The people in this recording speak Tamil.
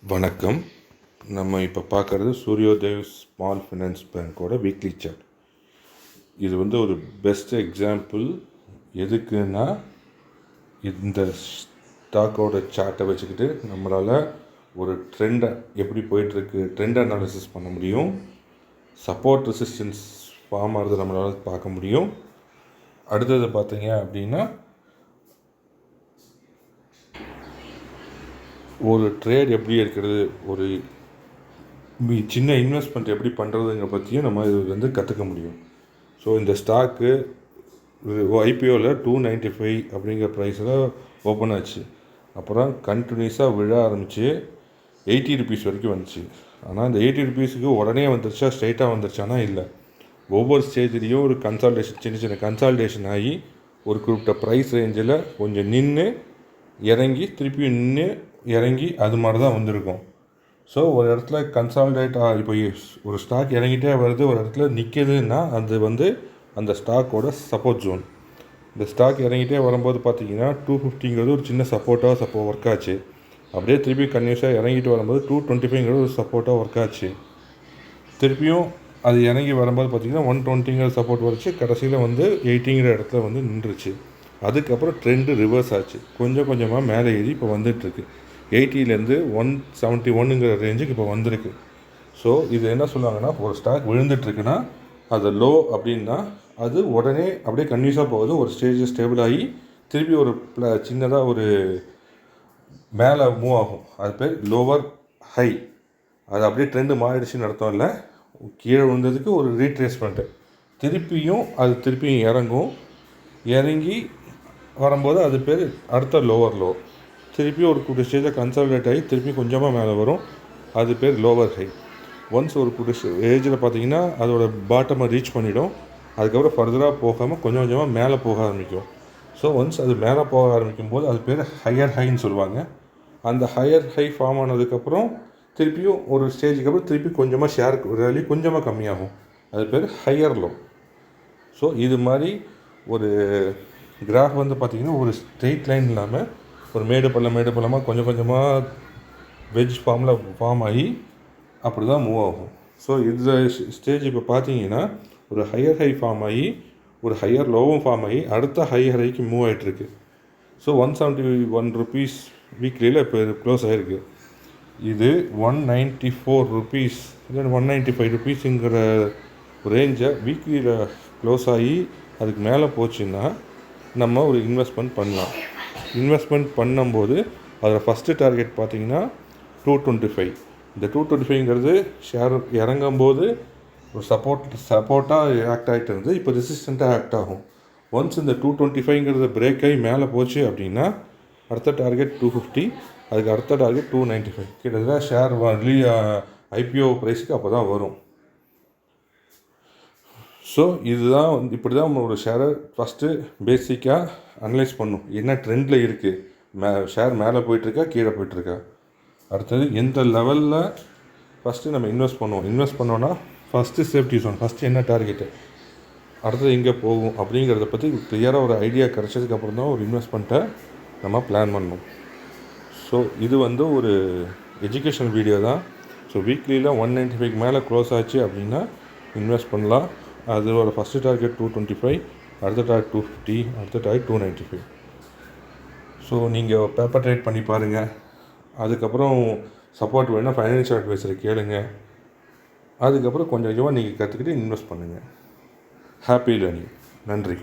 வணக்கம். நம்ம இப்போ பார்க்குறது Suryoday small finance பேங்க்கோட weekly chart. இது ஒரு பெஸ்ட் எக்ஸாம்பிள். எதுக்குன்னா, இந்த ஸ்டாக்கோட சார்ட்டை வச்சுக்கிட்டு நம்மளால் ஒரு ட்ரெண்டை எப்படி போயிட்டுருக்கு ட்ரெண்ட் அனாலிசிஸ் பண்ண முடியும். சப்போர்ட் ரெசிஸ்டன்ஸ் ஃபார்ம் ஆகிறது நம்மளால் பார்க்க முடியும். அடுத்தது பார்த்தீங்க அப்படின்னா, ஒரு ட்ரேட் எப்படி இருக்கிறது, ஒரு சின்ன இன்வெஸ்ட்மெண்ட் எப்படி பண்ணுறதுங்க பற்றியும் நம்ம இது கற்றுக்க முடியும். ஸோ இந்த ஸ்டாக்கு ஐபிஓவில் 295 அப்படிங்கிற ப்ரைஸில் ஓப்பன் ஆச்சு. அப்புறம் கண்டினியூஸாக விழ ஆரம்பித்து 80 ருபீஸ் வரைக்கும் வந்துச்சு. ஆனால் இந்த 80 ருபீஸுக்கு உடனே வந்துருச்சா, ஸ்ட்ரைட்டாக வந்துருச்சானா இல்லை. ஒவ்வொரு ஸ்டேஜ்லேயும் ஒரு கன்சால்டேஷன், சின்ன சின்ன கன்சால்டேஷன் ஆகி ஒரு குறிப்பிட்ட ப்ரைஸ் ரேஞ்சில் கொஞ்சம் நின்று இறங்கி திருப்பி நின்று இறங்கி அது மாதிரி தான் வந்திருக்கும். ஸோ ஒரு இடத்துல கன்சால்டேட் இப்போ ஒரு ஸ்டாக் இறங்கிட்டே வருது, ஒரு இடத்துல நிற்கிதுன்னா அது அந்த ஸ்டாக்கோட சப்போர்ட் ஜோன். இந்த ஸ்டாக் இறங்கிட்டே வரும்போது பார்த்தீங்கன்னா 250ங்கிறது ஒரு சின்ன சப்போர்ட்டாக ஒர்க் ஆச்சு. அப்படியே திருப்பி கன்யூஸாக இறங்கிட்டு வரும்போது 225ங்கிறது ஒரு சப்போர்ட்டாக ஒர்க் ஆச்சு. திருப்பியும் அது இறங்கி வரும்போது பார்த்திங்கன்னா 120ங்கிற சப்போர்ட் வரைச்சி கடைசியில் 80ங்கிற இடத்துல நின்றுச்சு. அதுக்கப்புறம் ட்ரெண்டு ரிவர்ஸ் ஆச்சு. கொஞ்சம் கொஞ்சமாக மேலே ஏறி இப்போ வந்துட்டுருக்கு. 80லேருந்து 171ங்கிற ரேஞ்சுக்கு இப்போ வந்திருக்கு. ஸோ இது என்ன சொல்லுவாங்கன்னா, ஒரு ஸ்டாக் விழுந்துட்டுருக்குன்னா அது லோ அப்படின்னா அது உடனே அப்படியே கன்யூஸாக போகுது. ஒரு ஸ்டேஜ் ஸ்டேபிள் ஆகி திருப்பி ஒரு சின்னதாக ஒரு மேலே மூவ் ஆகும். அது பேர் லோவர் ஹை. அது அப்படியே ட்ரெண்டு மாறிடுச்சுன்னு அர்த்தம் இல்லை. கீழே விழுந்ததுக்கு ஒரு ரீட்ரேஸ்மெண்ட்டு. திருப்பியும் இறங்கும். இறங்கி வரும்போது அது பேர் அடுத்த லோவர் லோ. திருப்பி ஒரு குறிப்பிட்ட ஸ்டேஜில் கன்சால்டேட் ஆகி திருப்பி கொஞ்சமாக மேலே வரும். அது பேர் லோவர் ஹை. ஒன்ஸ் ஒரு குறிப்பிட்ட ஏஜில் பார்த்தீங்கன்னா அதோட பாட்டமை ரீச் பண்ணிவிடும். அதுக்கப்புறம் ஃபர்தராக போகாமல் கொஞ்சம் கொஞ்சமாக மேலே போக ஆரம்பிக்கும். ஸோ ஒன்ஸ் அது மேலே போக ஆரம்பிக்கும் போது அது பேர் ஹையர் ஹைன்னு சொல்லுவாங்க. அந்த ஹையர் ஹை ஃபார்ம் ஆனதுக்கப்புறம் திருப்பியும் ஒரு ஸ்டேஜுக்கு அப்புறம் திருப்பி கொஞ்சமாக ஷேர் வேல்யூ கொஞ்சமாக கம்மியாகும். அது பேர் ஹையர் லோ. ஸோ இது மாதிரி ஒரு கிராஃப் பார்த்திங்கன்னா ஒரு ஸ்ட்ரெயிட் லைன் இல்லாமல் ஒரு மேடு பள்ளமாக கொஞ்சம் கொஞ்சமாக வெஜ் ஃபார்ம் ஆகி அப்படி தான் மூவ் ஆகும். ஸோ இந்த ஸ்டேஜ் இப்போ பார்த்தீங்கன்னா ஒரு ஹையர் ஹை ஃபார்ம் ஆகி ஒரு ஹையர் லோவும் ஃபார்ம் ஆகி அடுத்த ஹையர் ஹைக்கு மூவ் ஆகிட்டுருக்கு. ஸோ 171 ருபீஸ் வீக்லியில் இப்போ இது க்ளோஸ் ஆகிருக்கு. இது 194 ருபீஸ் இல்லை 195 ருபீஸுங்கிற ரேஞ்சை வீக்லியில் க்ளோஸ் ஆகி அதுக்கு மேலே போச்சுன்னா நம்ம ஒரு இன்வெஸ்ட்மெண்ட் பண்ணலாம். இன்வெஸ்ட்மெண்ட் பண்ணும்போது அதில் ஃபஸ்ட்டு டார்கெட் பார்த்திங்கன்னா 225. இந்த 225ங்கிறது ஷேர் இறங்கும்போது ஒரு சப்போர்ட்டாக ஆக்ட் ஆகிட்டு இருந்து இப்போ ரெசிஸ்டண்ட்டாக ஆக்ட் ஆகும். ஒன்ஸ் இந்த 225ங்கிறது பிரேக் ஆகி மேலே போச்சு அப்படின்னா அடுத்த டார்கெட் 250, அதுக்கு அடுத்த டார்கெட் 295. கிட்டத்தட்ட ஷேர் ஐபிஓ ப்ரைஸுக்கு அப்போ தான் வரும். ஸோ இதுதான் இப்படி தான் நம்மளோட ஷேரை ஃபஸ்ட்டு பேசிக்காக அனலைஸ் பண்ணும். என்ன ட்ரெண்டில் இருக்குது, ஷேர் மேலே போயிட்டுருக்கா கீழே போயிட்டுருக்கா, அடுத்தது எந்த லெவலில் ஃபஸ்ட்டு நம்ம இன்வெஸ்ட் பண்ணுவோம். இன்வெஸ்ட் பண்ணோன்னா ஃபஸ்ட்டு சேஃப்டி ஜோன், ஃபஸ்ட்டு என்ன டார்கெட்டு, அடுத்தது எங்கே போகும் அப்படிங்கிறத பற்றி கிளியராக ஒரு ஐடியா கிடச்சதுக்கப்புறம் தான் ஒரு இன்வெஸ்ட்மெண்ட்டை நம்ம பிளான் பண்ணணும். ஸோ இது ஒரு எஜுகேஷனல் வீடியோ தான். ஸோ வீக்லியில் 195 மேலே க்ளோஸ் ஆச்சு அப்படின்னா இன்வெஸ்ட் பண்ணலாம். அதோட ஃபஸ்ட்டு டார்கெட் 225, அடுத்த டார்கெட் 250, அடுத்த டார்கெட் 295. ஸோ நீங்கள் பேப்பர் ட்ரேட் பண்ணி பாருங்கள். அதுக்கப்புறம் சப்போர்ட் வேணால் ஃபைனான்ஷியல் அட்வைஸரை கேளுங்க. அதுக்கப்புறம் கொஞ்சம் கொஞ்சமாக நீங்கள் கற்றுக்கிட்டு இன்வெஸ்ட் பண்ணுங்கள். Happy learning. நன்றி.